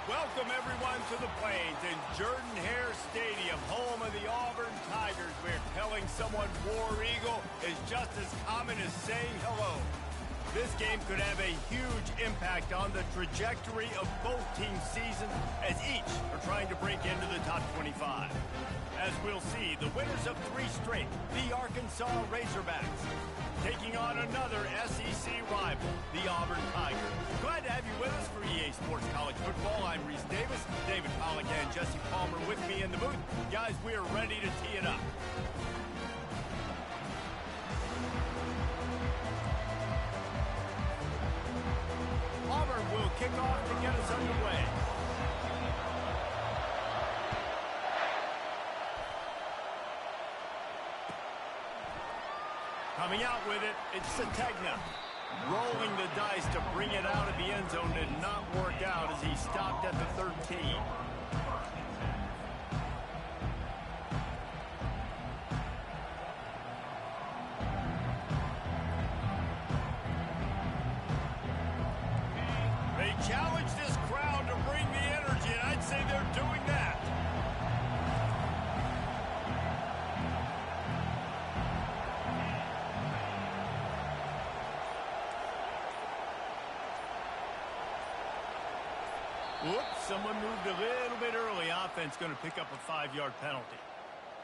Welcome, everyone, to the Plains in Jordan-Hare Stadium, home of the Auburn Tigers, where telling someone War Eagle is just as common as saying hello. This game could have a huge impact on the trajectory of both teams' seasons, as each are trying to break into the top 25. As we'll see, the winners of 3 straight, the Arkansas Razorbacks, taking on another SEC rival, the Auburn Tigers. Glad to have you with us for EA Sports College Football. I'm Reese Davis, David Pollack and Jesse Palmer with me in the booth. Guys, we are ready to tee it up. Auburn will kick off to get us underway. Coming out with it, it's Sategna. Rolling the dice to bring it out of the end zone did not work out as he stopped at the 13. They challenge this crowd to bring the energy, and I'd say they're doing that. Whoops, someone moved a little bit early. Offense going to pick up a 5-yard penalty.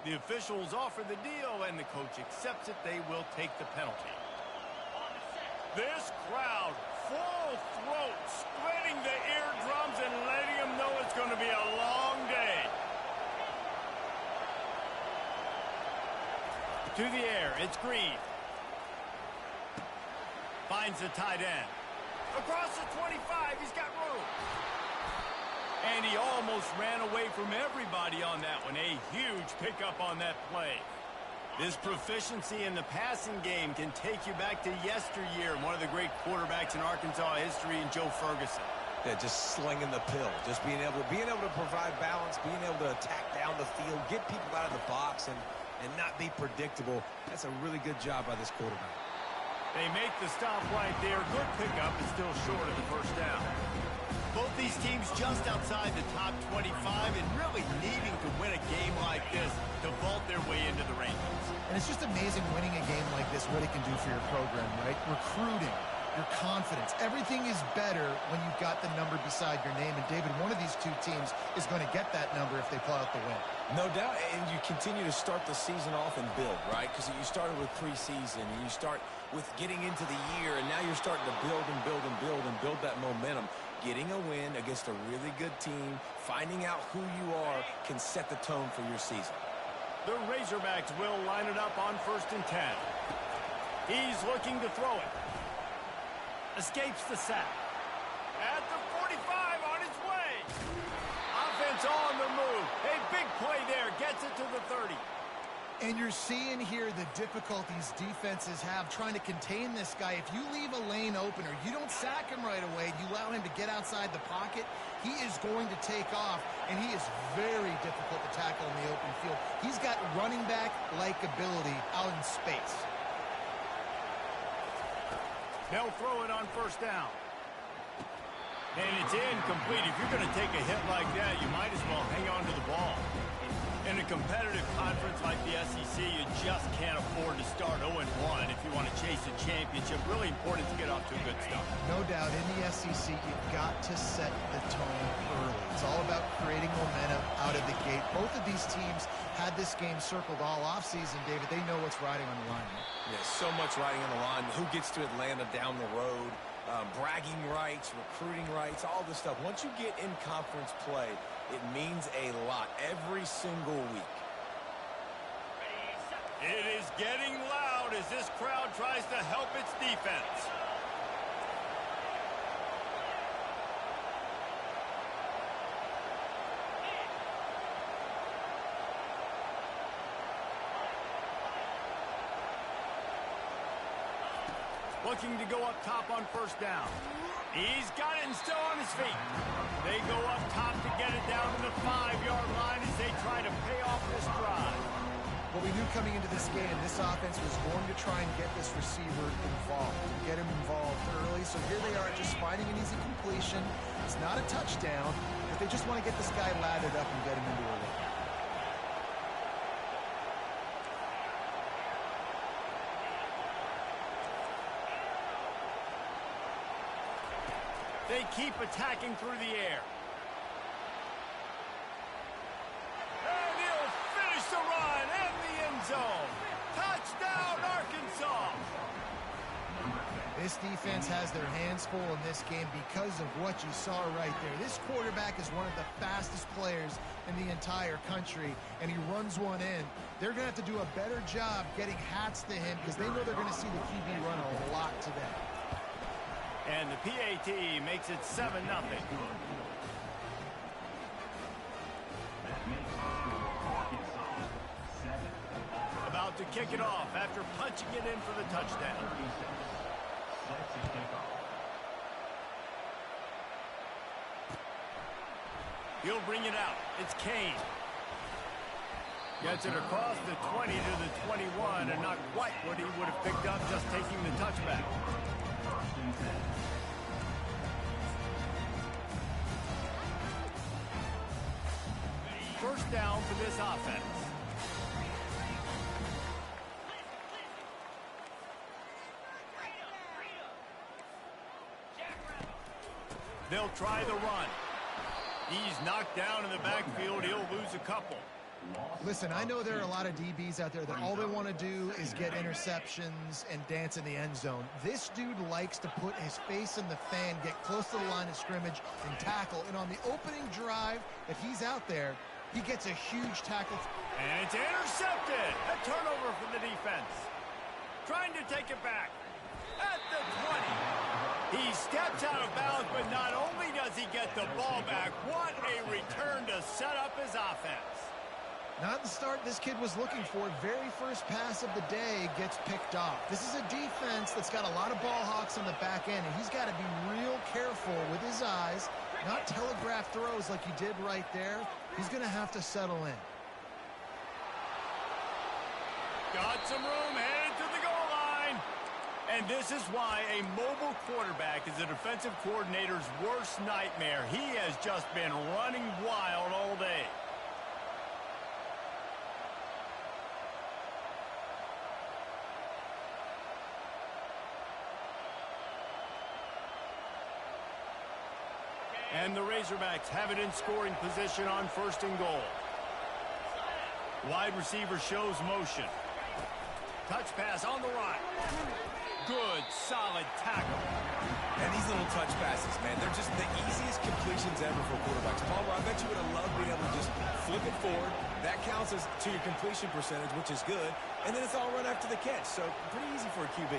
The officials offer the deal, and the coach accepts it. They will take the penalty. This crowd, full throat, splitting the eardrums and letting them know it's going to be a long day. To the air, it's Green. Finds the tight end. Across the 25, he's got room. And he almost ran away from everybody on that one. A huge pickup on that play. This proficiency in the passing game can take you back to yesteryear. One of the great quarterbacks in Arkansas history, in Joe Ferguson. Yeah, just slinging the pill. Just being able to provide balance, being able to attack down the field, get people out of the box, and not be predictable. That's a really good job by this quarterback. They make the stop right there. Good pickup, but still short of the first down. Both these teams just outside the top 25 and really needing to win a game like this to vault their way into the rankings. And it's just amazing winning a game like this, what it can do for your program, right? Recruiting, your confidence. Everything is better when you've got the number beside your name. And, David, one of these two teams is going to get that number if they pull out the win. No doubt, and you continue to start the season off and build, right? Because you started with preseason, and you start with getting into the year, and now you're starting to build and build and build and build that momentum. Getting a win against a really good team, finding out who you are, can set the tone for your season. The Razorbacks will line it up on 1st and 10. He's looking to throw it. Escapes the sack. At the 45, on his way. Offense on the move. A big play there. Gets it to the 30. And you're seeing here the difficulties defenses have trying to contain this guy. If you leave a lane open or you don't sack him right away, you allow him to get outside the pocket, he is going to take off, and he is very difficult to tackle in the open field. He's got running back-like ability out in space. They'll throw it on 1st down. And it's incomplete. If you're going to take a hit like that, you might as well hang on to the ball. In a competitive conference like the SEC, you just can't afford to start 0-1 if you want to chase a championship. Really important to get off to a good start. No doubt, in the SEC, you've got to set the tone early. It's all about creating momentum out of the gate. Both of these teams had this game circled all offseason, David. They know what's riding on the line. Yeah, so much riding on the line. Who gets to Atlanta down the road? Bragging rights, recruiting rights, all this stuff. Once you get in conference play, it means a lot every single week. It is getting loud as this crowd tries to help its defense. Looking to go up top on 1st down. He's got it and still on his feet. They go up top to get it down to the 5-yard line as they try to pay off this drive. Well, we knew coming into this game, this offense was going to try and get this receiver involved, get him involved early. So here they are just finding an easy completion. It's not a touchdown, but they just want to get this guy lathered up and get him into a rhythm. They keep attacking through the air. And he'll finish the run in the end zone. Touchdown, Arkansas! This defense has their hands full in this game because of what you saw right there. This quarterback is one of the fastest players in the entire country, and he runs one in. They're going to have to do a better job getting hats to him because they know they're going to see the QB run a lot today. And the PAT makes it 7-0. About to kick it off after punching it in for the touchdown. He'll bring it out. It's Kane. Gets it across the 20 to the 21, and not quite what he would have picked up just taking the touchback. First down for this offense. They'll try the run. He's knocked down in the backfield. He'll lose a couple. Listen, I know there are a lot of DBs out there that all they want to do is get interceptions and dance in the end zone. This dude likes to put his face in the fan, get close to the line of scrimmage, and tackle. And on the opening drive, if he's out there, he gets a huge tackle. And it's intercepted. A turnover for the defense. Trying to take it back. At the 20. He steps out of bounds, but not only does he get the ball back, what a return to set up his offense. Not the start this kid was looking for. Very first pass of the day gets picked off. This is a defense that's got a lot of ball hawks on the back end, and he's got to be real careful with his eyes, not telegraph throws like he did right there. He's going to have to settle in. Got some room, headed to the goal line. And this is why a mobile quarterback is a defensive coordinator's worst nightmare. He has just been running wild all day. And the Razorbacks have it in scoring position on 1st and goal. Wide receiver shows motion. Touch pass on the right. Good, solid tackle. And these little touch passes, man, they're just the easiest completions ever for quarterbacks. Palmer, I bet you would have loved being able to just flip it forward. That counts as to your completion percentage, which is good. And then it's all run after the catch. So pretty easy for a QB.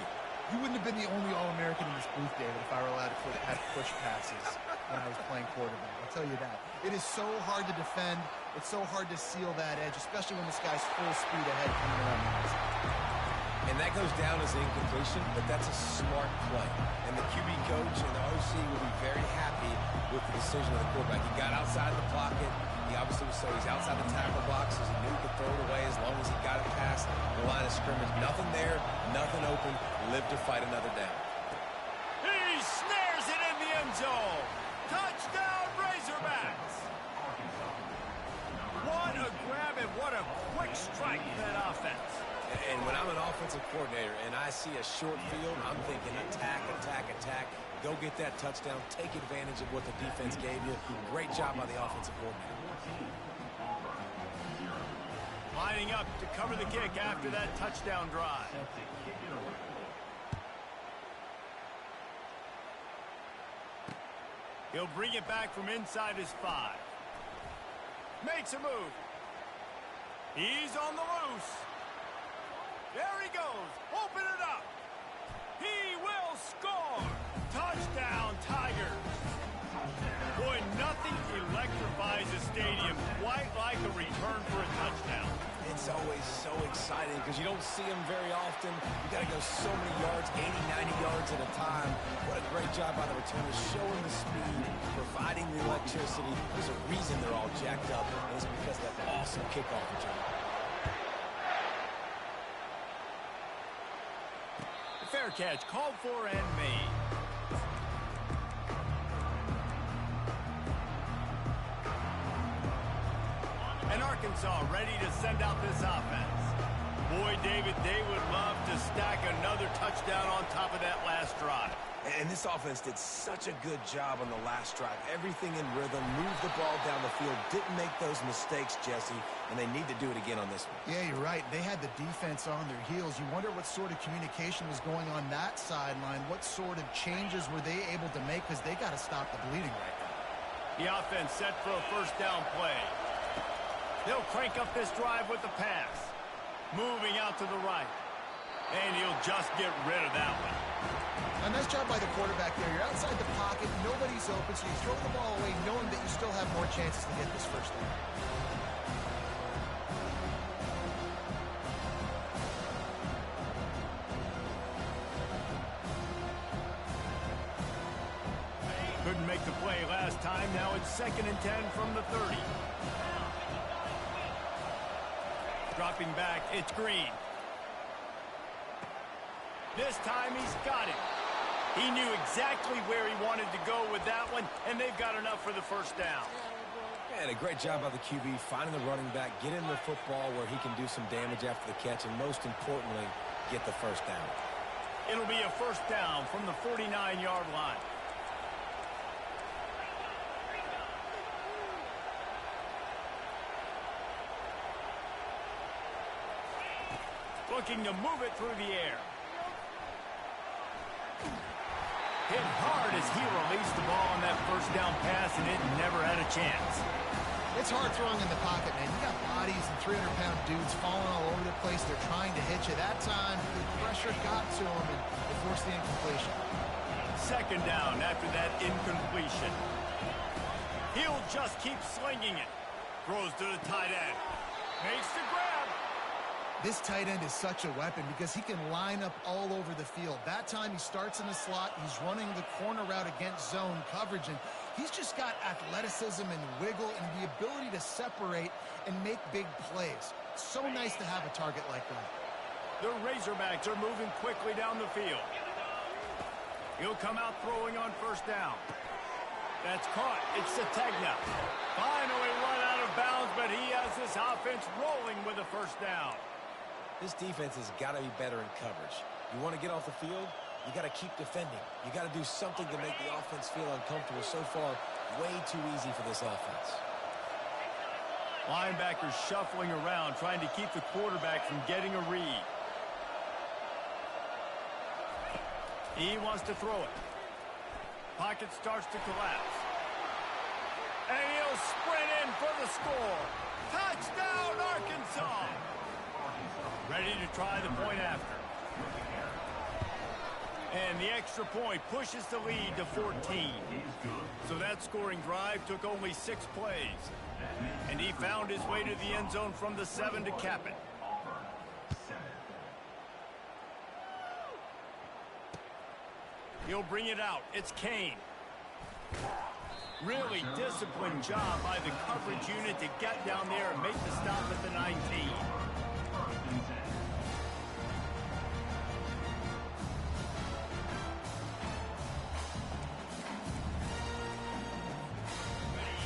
You wouldn't have been the only All-American in this booth, David, if I were allowed to have push passes when I was playing quarterback. I'll tell you that. It is so hard to defend. It's so hard to seal that edge, especially when this guy's full speed ahead coming around the outside. And that goes down as an incompletion, but that's a smart play. And the QB coach and the OC will be very happy with the decision of the quarterback. He got outside the pocket. He obviously was so he's outside the tackle box, as he knew he could throw it away as long as he got it past the line of scrimmage. Nothing there, nothing open. Live to fight another down. He snares it in the end zone. Touchdown, Razorbacks. What a grab and what a quick strike for that offense. And when I'm an offensive coordinator and I see a short field, I'm thinking attack, attack, attack. Go get that touchdown. Take advantage of what the defense gave you. Great job by the offensive coordinator. Lining up to cover the kick after that touchdown drive. He'll bring it back from inside his 5. Makes a move. He's on the loose. There he goes. Open it up. He will score. Touchdown, Tigers. Boy, nothing electrifies a stadium quite like a return for a touchdown. It's always so exciting because you don't see them very often. You got to go so many yards, 80, 90 yards at a time. What a great job by the returners, showing the speed, providing the electricity. There's a reason they're all jacked up, and it's because of that awesome kickoff return. Fair catch, called for and made. Arkansas ready to send out this offense. Boy, David, they would love to stack another touchdown on top of that last drive. And this offense did such a good job on the last drive. Everything in rhythm, moved the ball down the field, didn't make those mistakes, Jesse, and they need to do it again on this one. Yeah, you're right. They had the defense on their heels. You wonder what sort of communication was going on that sideline. What sort of changes were they able to make, because they got to stop the bleeding right now. The offense set for a first down play. They'll crank up this drive with the pass. Moving out to the right. And he'll just get rid of that one. A nice job by the quarterback there. You're outside the pocket. Nobody's open, so you throw the ball away knowing that you still have more chances to get this first down. Couldn't make the play last time. Now it's 2nd and 10 from the 30. Dropping back, it's Green. This time he's got it. He knew exactly where he wanted to go with that one, and they've got enough for the first down. And a great job by the QB, finding the running back, getting the football where he can do some damage after the catch, and most importantly, get the first down. It'll be a first down from the 49-yard line. Looking to move it through the air. Hit hard as he released the ball on that first down pass, and it never had a chance. It's hard throwing in the pocket, man. You got bodies and 300-pound dudes falling all over the place. They're trying to hit you. That time, the pressure got to him, and it forced the incompletion. 2nd down after that incompletion. He'll just keep slinging it. Throws to the tight end. Makes the grab. This tight end is such a weapon because he can line up all over the field. That time he starts in the slot. He's running the corner route against zone coverage, and he's just got athleticism and wiggle and the ability to separate and make big plays. So nice to have a target like that. The Razorbacks are moving quickly down the field. He'll come out throwing on first down. That's caught. It's Sategna. Finally run out of bounds, but he has this offense rolling with a first down. This defense has got to be better in coverage. You want to get off the field, you got to keep defending. You got to do something to make the offense feel uncomfortable. So far, way too easy for this offense. Linebackers shuffling around, trying to keep the quarterback from getting a read. He wants to throw it. Pocket starts to collapse. And he'll sprint in for the score. Touchdown, Arkansas! Ready to try the point after. And the extra point pushes the lead to 14. So that scoring drive took only 6 plays. And he found his way to the end zone from the 7 to cap it. He'll bring it out. It's Kane. Really disciplined job by the coverage unit to get down there and make the stop at the 19.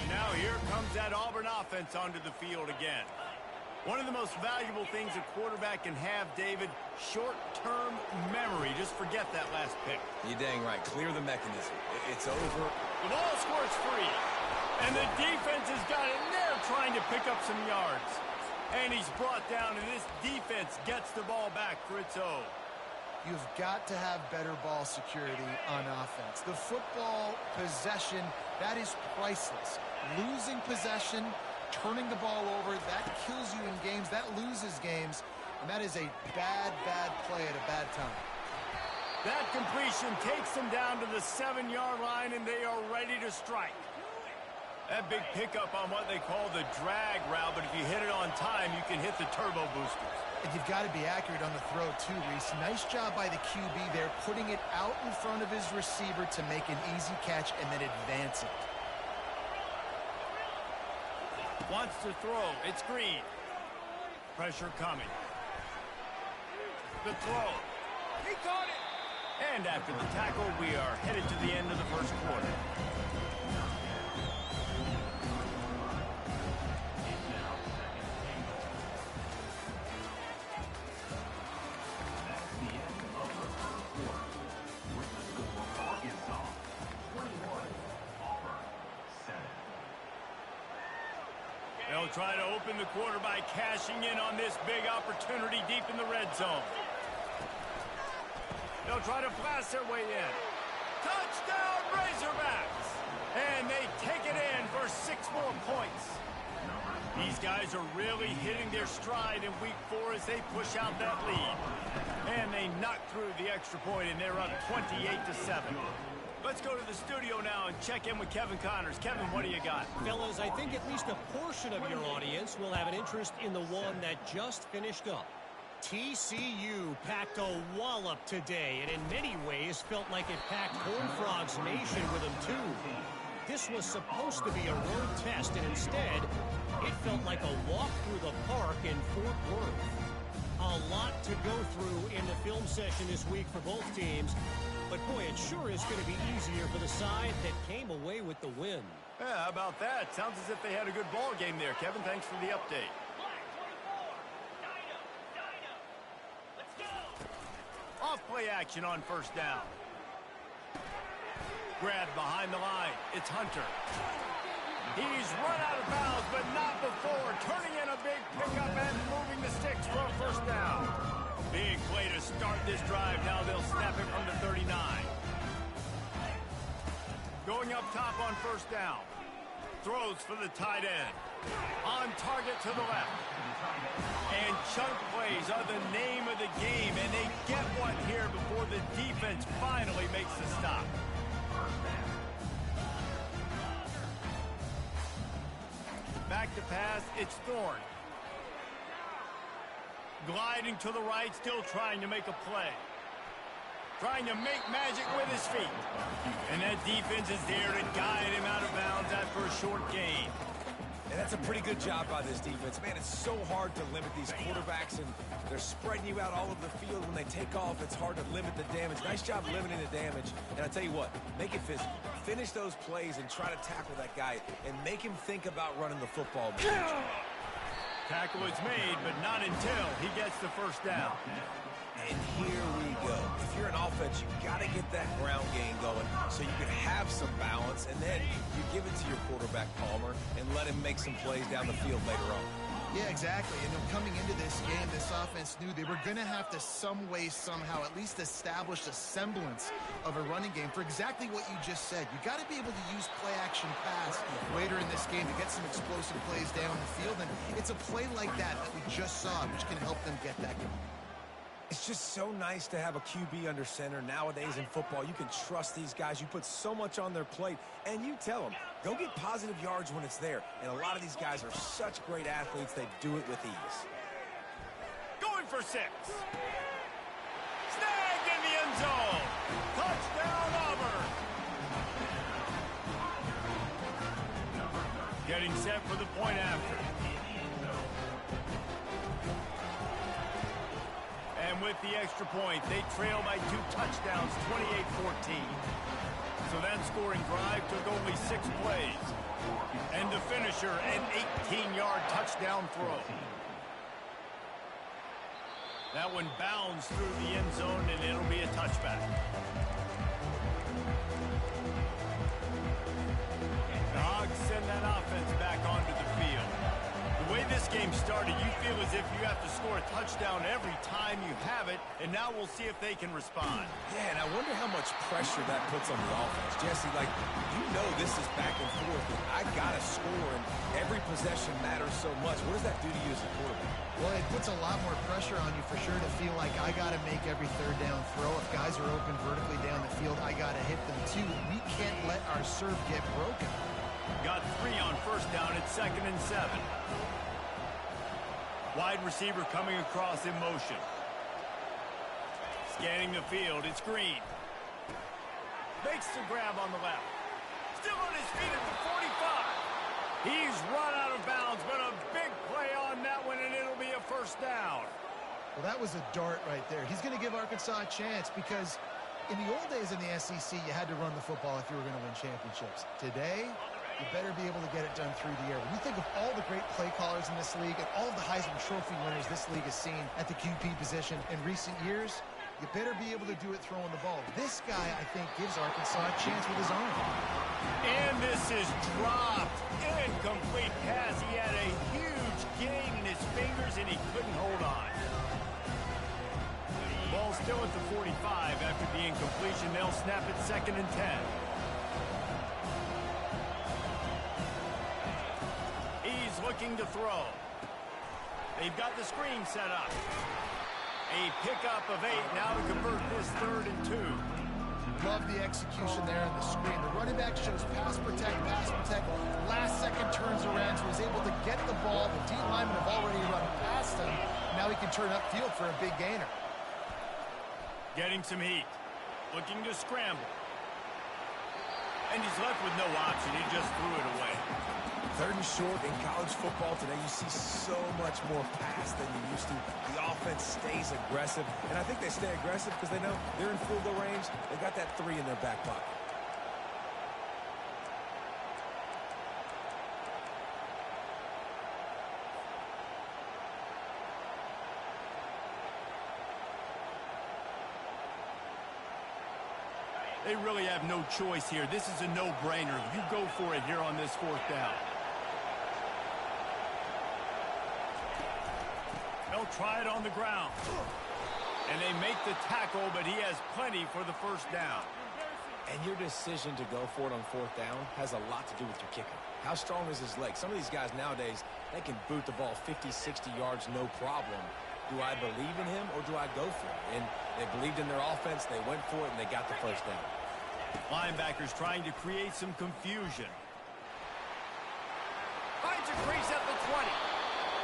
Now here comes that Auburn offense onto the field again. One of the most valuable things a quarterback can have, David, short-term memory. Just forget that last pick. You're dang right. Clear the mechanism. It's over. The ball scores free. And the defense has got in there trying to pick up some yards. And he's brought down, and this defense gets the ball back for its own. You've got to have better ball security on offense. The football possession, that is priceless. Losing possession, turning the ball over, that kills you in games, that loses games, and that is a bad, bad play at a bad time. That completion takes them down to the 7-yard line, and they are ready to strike. That big pickup on what they call the drag route, but if you hit it on time, you can hit the turbo boosters. And you've got to be accurate on the throw too, Reese. Nice job by the QB there, putting it out in front of his receiver to make an easy catch and then advance it. Wants to throw. It's Green. Pressure coming. The throw. He caught it. And after the tackle, we are headed to the end of the first quarter. They'll try to open the quarter by cashing in on this big opportunity deep in the red zone. They'll try to blast their way in. Touchdown, Razorbacks! And they take it in for 6 more points. These guys are really hitting their stride in week 4 as they push out that lead. And they knock through the extra point, and they're up 28-7. Let's go to the studio now and check in with Kevin Connors. Kevin, what do you got? Fellas, I think at least a portion of your audience will have an interest in the one that just finished up. TCU packed a wallop today, and in many ways felt like it packed Horned Frogs Nation with them too. This was supposed to be a road test, and instead, it felt like a walk through the park in Fort Worth. A lot to go through in the film session this week for both teams, but boy, it sure is going to be easier for the side that came away with the win. Yeah, how about that? Sounds as if they had a good ball game there. Kevin, thanks for the update. Off play action on first down. Grab behind the line. It's Hunter. He's run out of bounds, but not before. Turning in a big pickup and moving the sticks for a first down. Big play to start this drive. Now they'll snap it from the 39. Going up top on first down. Throws for the tight end. On target to the left. And chunk plays are the name of the game, and they get one here before the defense finally makes the stop. Back to pass, it's Thorne. Gliding to the right, still trying to make a play. Trying to make magic with his feet. And that defense is there to guide him out of bounds after a short gain. And that's a pretty good job by this defense. Man, it's so hard to limit these quarterbacks, and they're spreading you out all over the field. When they take off, it's hard to limit the damage. Nice job limiting the damage. And I tell you what, make it physical. Finish those plays and try to tackle that guy and make him think about running the football. Tackle is made, but not until he gets the first down. And here we go. If you're an offense, you've got to get that ground game going so you can have some balance, and then you give it to your quarterback, Palmer, and let him make some plays down the field later on. Yeah, exactly. And coming into this game, this offense knew they were going to have to some way, somehow, at least establish a semblance of a running game for exactly what you just said. You got to be able to use play-action pass later in this game to get some explosive plays down the field. And it's a play like that we just saw, which can help them get that going. It's just so nice to have a QB under center. Nowadays in football, you can trust these guys. You put so much on their plate, and you tell them, go get positive yards when it's there. And a lot of these guys are such great athletes, they do it with ease. Going for 6. Snagged in the end zone. Touchdown, Auburn. Getting set for the point after. And with the extra point, they trail by 2 touchdowns, 28-14. So that scoring drive took only 6 plays. And the finisher, an 18-yard touchdown throw. That one bounds through the end zone, and it'll be a touchback. The Hogs send that offense back onto the field. The way this game started, you feel as if you have to score a touchdown every time you have it, and now we'll see if they can respond. Yeah, and I wonder how much pressure that puts on the offense. Jesse, like, you know this is back and forth, and I got to score, and every possession matters so much. What does that do to you as a quarterback? Well, it puts a lot more pressure on you for sure to feel like I got to make every third down throw. If guys are open vertically down the field, I got to hit them too. We can't let our serve get broken. Got 3 on first down at 2nd and 7. Wide receiver coming across in motion. Scanning the field, it's Green. Makes the grab on the left. Still on his feet at the 45. He's run out of bounds, but a big play on that one, and it'll be a first down. Well, that was a dart right there. He's going to give Arkansas a chance because in the old days in the SEC, you had to run the football if you were going to win championships. Today, you better be able to get it done through the air. When you think of all the great play callers in this league and all of the Heisman Trophy winners this league has seen at the QB position in recent years, You better be able to do it throwing the ball. This guy, I think, gives Arkansas a chance with his arm. And this is dropped. Incomplete pass. He had a huge gain in his fingers, and he couldn't hold on. Ball still at the 45 after the incompletion. They'll snap it 2nd and 10. He's looking to throw. They've got the screen set up. A pickup of 8 now to convert this 3rd and 2. Love the execution there on the screen. The running back shows pass protect. Last second turns around, so he's able to get the ball. The D linemen have already run past him. Now he can turn upfield for a big gainer. Getting some heat. Looking to scramble. And he's left with no option. He just threw it away. 3rd and short in college football today. You see so much more pass than you used to. The offense stays aggressive, and I think they stay aggressive because they know they're in field goal range. They got that 3 in their back pocket. They really have no choice here. This is a no-brainer. You go for it here on this 4th down. They'll try it on the ground. And they make the tackle, but he has plenty for the 1st down. And your decision to go for it on 4th down has a lot to do with your kicker. How strong is his leg? Some of these guys nowadays, they can boot the ball 50, 60 yards, no problem. Do I believe in him or do I go for it? And they believed in their offense, they went for it, and they got the 1st down. Linebackers trying to create some confusion. Finds a crease at the 20.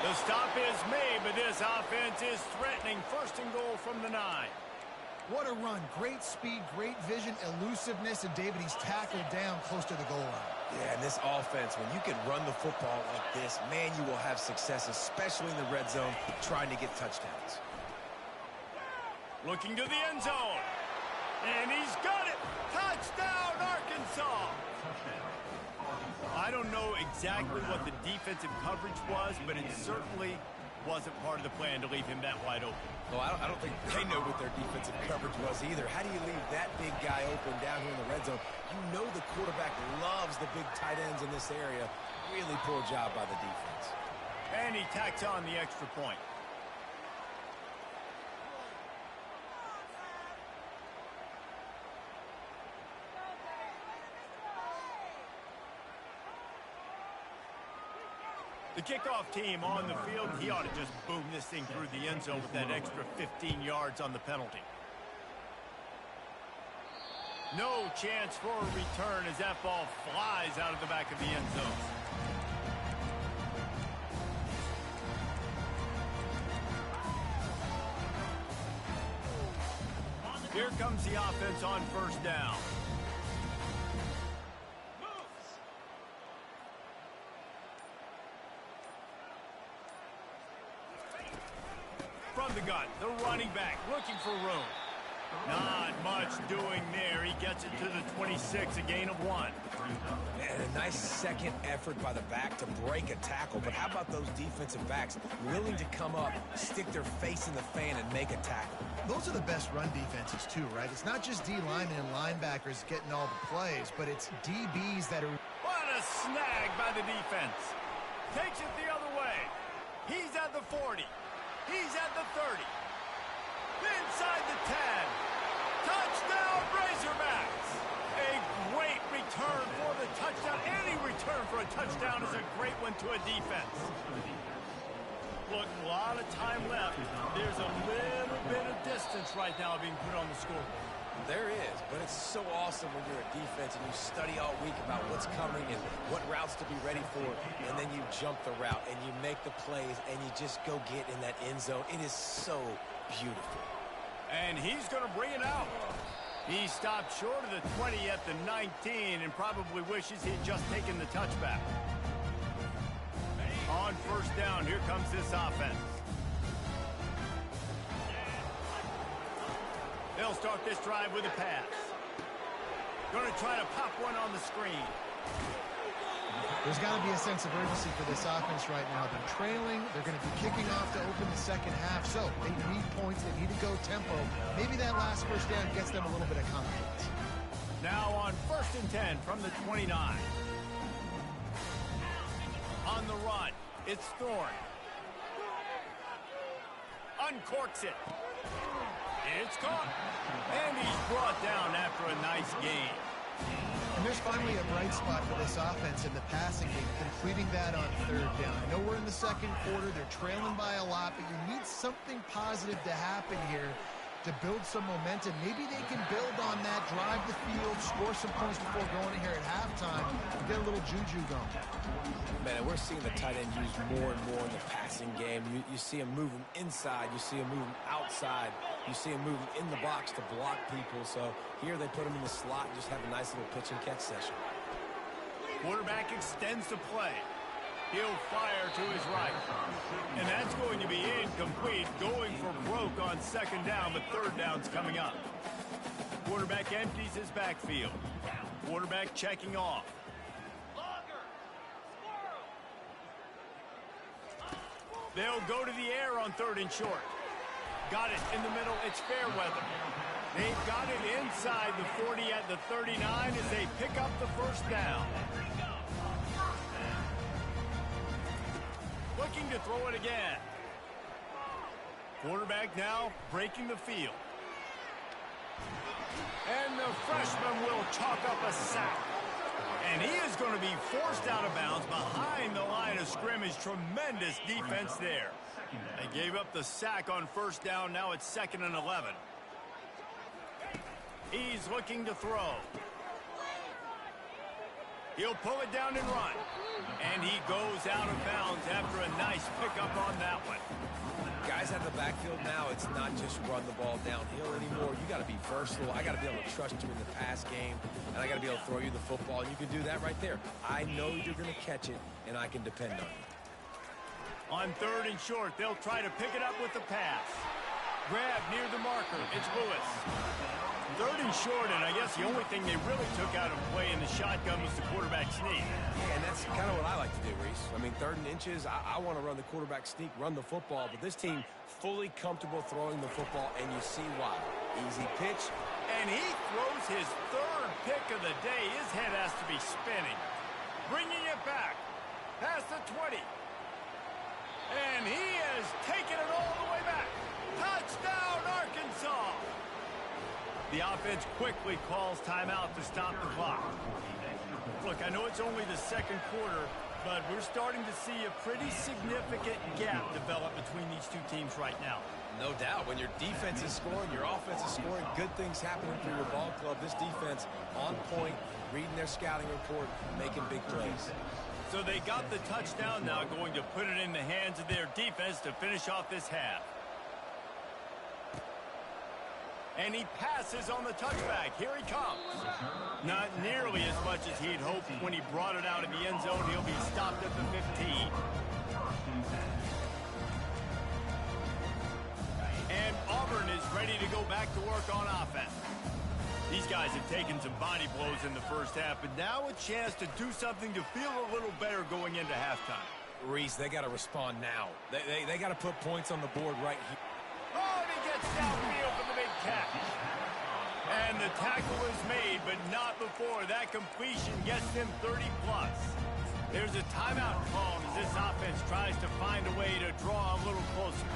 The stop is made, but this offense is threatening. 1st and goal from the 9. What a run. Great speed, great vision, elusiveness, and David, he's tackled down close to the goal line. Yeah, and this offense, when you can run the football like this, man, you will have success, especially in the red zone, trying to get touchdowns. Looking to the end zone. And he's got it. Touchdown, Arkansas. I don't know exactly what the defensive coverage was, but it certainly wasn't part of the plan to leave him that wide open. Well, I don't think they know what their defensive coverage was either. How do you leave that big guy open down here in the red zone? You know the quarterback loves the big tight ends in this area. Really poor job by the defense. And he tacks on the extra point. The kickoff team on the field, he ought to just boom this thing through the end zone with that extra 15 yards on the penalty. No chance for a return as that ball flies out of the back of the end zone. Here comes the offense on 1st down. From the gun, the running back looking for room. Not much doing there. He gets it to the 26, a gain of 1. And a nice second effort by the back to break a tackle. But how about those defensive backs willing to come up, stick their face in the fan, and make a tackle? Those are the best run defenses, too, right? It's not just D linemen and linebackers getting all the plays, but it's DBs that are... What a snag by the defense. Takes it the other way. He's at the 40. He's at the 30. Inside the 10. Touchdown, Razorbacks. A great return for the touchdown. Any return for a touchdown is a great one to a defense. Look, a lot of time left. There's a little bit of distance right now being put on the scoreboard. There is, but it's so awesome when you're a defense and you study all week about what's coming and what routes to be ready for, and then you jump the route and you make the plays and you just go get in that end zone. It is so beautiful. And he's going to bring it out. He stopped short of the 20 at the 19 and probably wishes he'd just taken the touchback. On 1st down, here comes this offense. They'll start this drive with a pass. Going to try to pop one on the screen. There's got to be a sense of urgency for this offense right now. They're trailing. They're going to be kicking off to open the second half. So they need points. They need to go tempo. Maybe that last first down gets them a little bit of confidence. Now on 1st and 10 from the 29. On the run, it's Thorne. Uncorks it. It's caught. And he's brought down after a nice gain. And there's finally a bright spot for this offense in the passing game, completing that on 3rd down. I know we're in the 2nd quarter. They're trailing by a lot, but you need something positive to happen here to build some momentum. Maybe they can build on that, drive the field, score some points before going in here at halftime, and get a little juju going. Man, and we're seeing the tight end used more and more in the passing game. You see him moving inside. You see him moving outside. You see him moving in the box to block people. So here they put him in the slot and just have a nice little pitch and catch session. Quarterback extends the play. He'll fire to his right. And that's going to be incomplete, going for broke on 2nd down, but 3rd down's coming up. Quarterback empties his backfield. Quarterback checking off. They'll go to the air on 3rd and short. Got it in the middle. It's Fairweather. They've got it inside the 40 at the 39 as they pick up the 1st down. Looking to throw it again. Quarterback now breaking the field. And the freshman will chalk up a sack. And he is going to be forced out of bounds behind the line of scrimmage. Tremendous defense there. They gave up the sack on 1st down. Now it's 2nd and 11. He's looking to throw. He'll pull it down and run. And he goes out of bounds after a nice pickup on that one. Guys out of the backfield now, it's not just run the ball downhill anymore. You got to be versatile. I got to be able to trust you in the pass game, and I got to be able to throw you the football. And you can do that right there. I know you're going to catch it, and I can depend on you. On 3rd and short, they'll try to pick it up with the pass. Grab near the marker. It's Lewis. 3rd and short, and I guess the only thing they really took out of play in the shotgun was the quarterback sneak. Yeah, and that's kind of what I like to do, Reese. I mean, 3rd and inches, I want to run the quarterback sneak, run the football, but this team fully comfortable throwing the football, and you see why. Easy pitch. And he throws his 3rd pick of the day. His head has to be spinning. Bringing it back. Past the 20. And he has taken it all the way back. Touchdown, Arkansas! The offense quickly calls timeout to stop the clock. Look, I know it's only the 2nd quarter, but we're starting to see a pretty significant gap develop between these two teams right now. No doubt. When your defense is scoring, your offense is scoring, good things happening for your ball club. This defense on point, reading their scouting report, making big plays. So they got the touchdown now, going to put it in the hands of their defense to finish off this half. And he passes on the touchback. Here he comes. Not nearly as much as he'd hoped when he brought it out of the end zone. He'll be stopped at the 15. And Auburn is ready to go back to work on offense. These guys have taken some body blows in the 1st half, but now a chance to do something to feel a little better going into halftime. Reese, they got to respond now. They got to put points on the board right here. Oh, and he gets downfield for the big catch. And the tackle is made, but not before that completion gets them 30-plus. There's a timeout called as this offense tries to find a way to draw a little closer.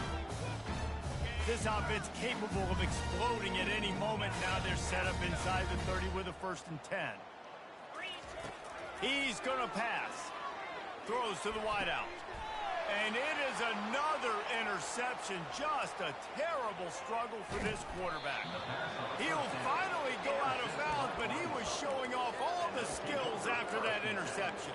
This offense capable of exploding at any moment. Now they're set up inside the 30 with a 1st and 10. He's going to pass. Throws to the wideout. And it is another interception. Just a terrible struggle for this quarterback. He'll finally go out of bounds, but he was showing off all the skills after that interception.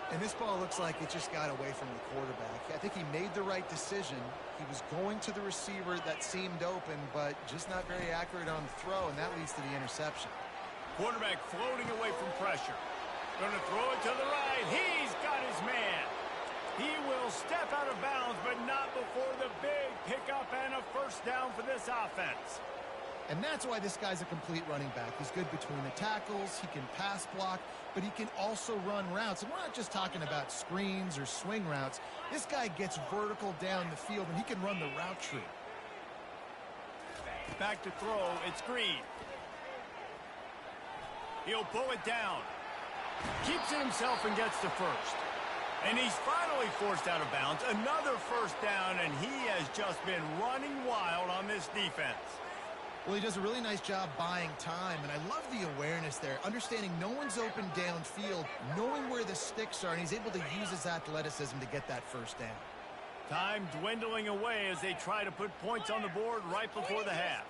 And this ball looks like it just got away from the quarterback. I think he made the right decision. He was going to the receiver that seemed open, but just not very accurate on the throw, and that leads to the interception. Quarterback floating away from pressure. Going to throw it to the right. He's got his man. He will step out of bounds, but not before the big pickup and a 1st down for this offense. And that's why this guy's a complete running back. He's good between the tackles, he can pass block, but he can also run routes. And we're not just talking about screens or swing routes. This guy gets vertical down the field, and he can run the route tree. Back to throw, it's Green. He'll pull it down. Keeps it himself and gets to first. And he's finally forced out of bounds. Another first down, and he has just been running wild on this defense. Well, he does a really nice job buying time, and I love the awareness there, understanding no one's open downfield, knowing where the sticks are, and he's able to use his athleticism to get that first down. Time dwindling away as they try to put points on the board right before the half.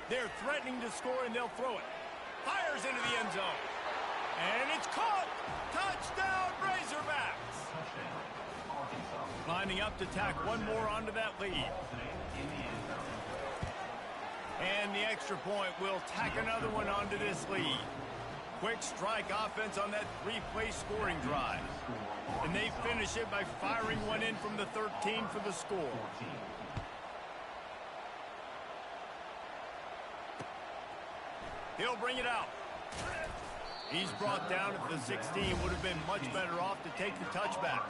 They're threatening to score, and they'll throw it. Fires into the end zone. And it's caught! Touchdown, Razorbacks! Lining up to tack one more onto that lead. And the extra point will tack another one onto this lead. Quick strike offense on that three-play scoring drive. And they finish it by firing one in from the 13 for the score. He'll bring it out. He's brought down at the 16. Would have been much better off to take the touchback.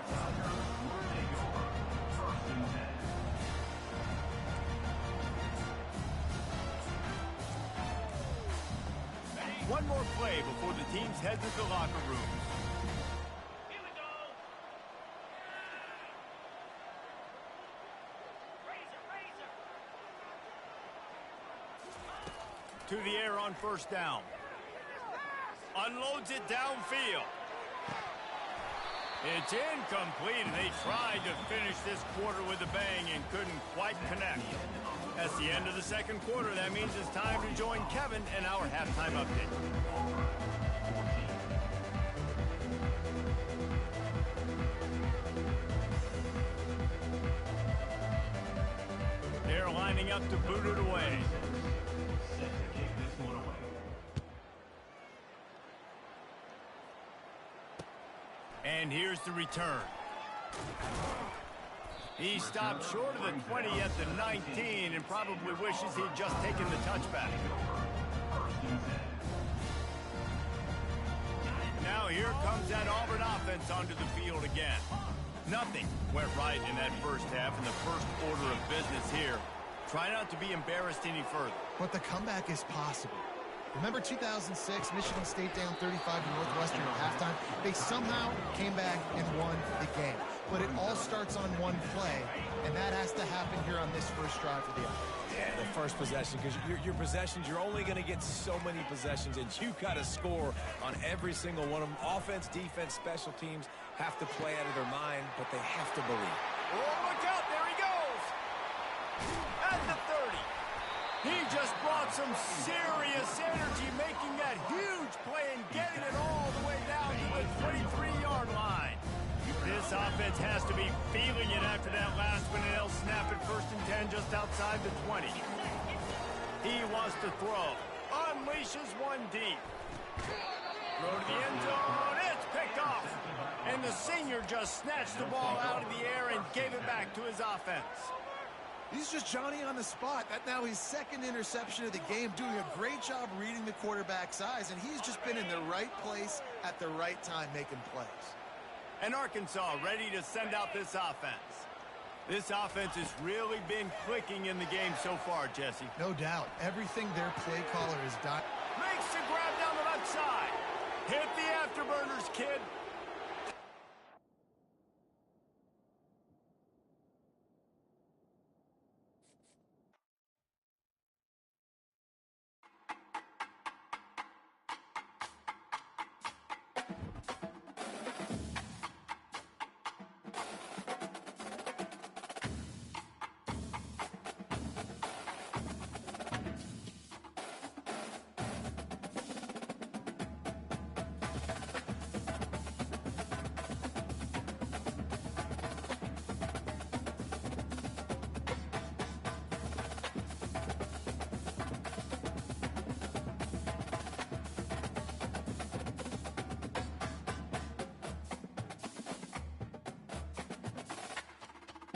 One more play before the teams head to the locker rooms. Here we go. To the air on first down. Unloads it downfield. It's incomplete, and they tried to finish this quarter with a bang and couldn't quite connect. That's the end of the second quarter. That means it's time to join Kevin in our halftime update. They're lining up to boot it away. And here's the return. He stopped short of the 20 at the 19 and probably wishes he'd just taken the touchback. Now here comes that Auburn offense onto the field again. Nothing went right in that first half in the first order of business here. Try not to be embarrassed any further. But the comeback is possible. Remember 2006, Michigan State down 35 to Northwestern at halftime? They somehow came back and won the game. But it all starts on one play, and that has to happen here on this first drive for the offense. Yeah, the first possession, because your possessions, you're only going to get so many possessions, and you got to score on every single one of them. Offense, defense, special teams have to play out of their mind, but they have to believe. Oh, look out, there he goes! At the 30. He just brought some serious energy, making that huge play and getting it all the way down to the 23-yard line. This offense has to be feeling it after that last one, and they'll snap it 1st and 10 just outside the 20. He wants to throw. Unleashes one deep. Throw to the end zone. It's picked off. And the senior just snatched the ball out of the air and gave it back to his offense. He's just Johnny on the spot. That now his second interception of the game, doing a great job reading the quarterback's eyes, and he's just been in the right place at the right time making plays. And Arkansas ready to send out this offense. This offense has really been clicking in the game so far, Jesse. No doubt. Everything their play caller has done. Makes the grab down the left side. Hit the afterburners, kid.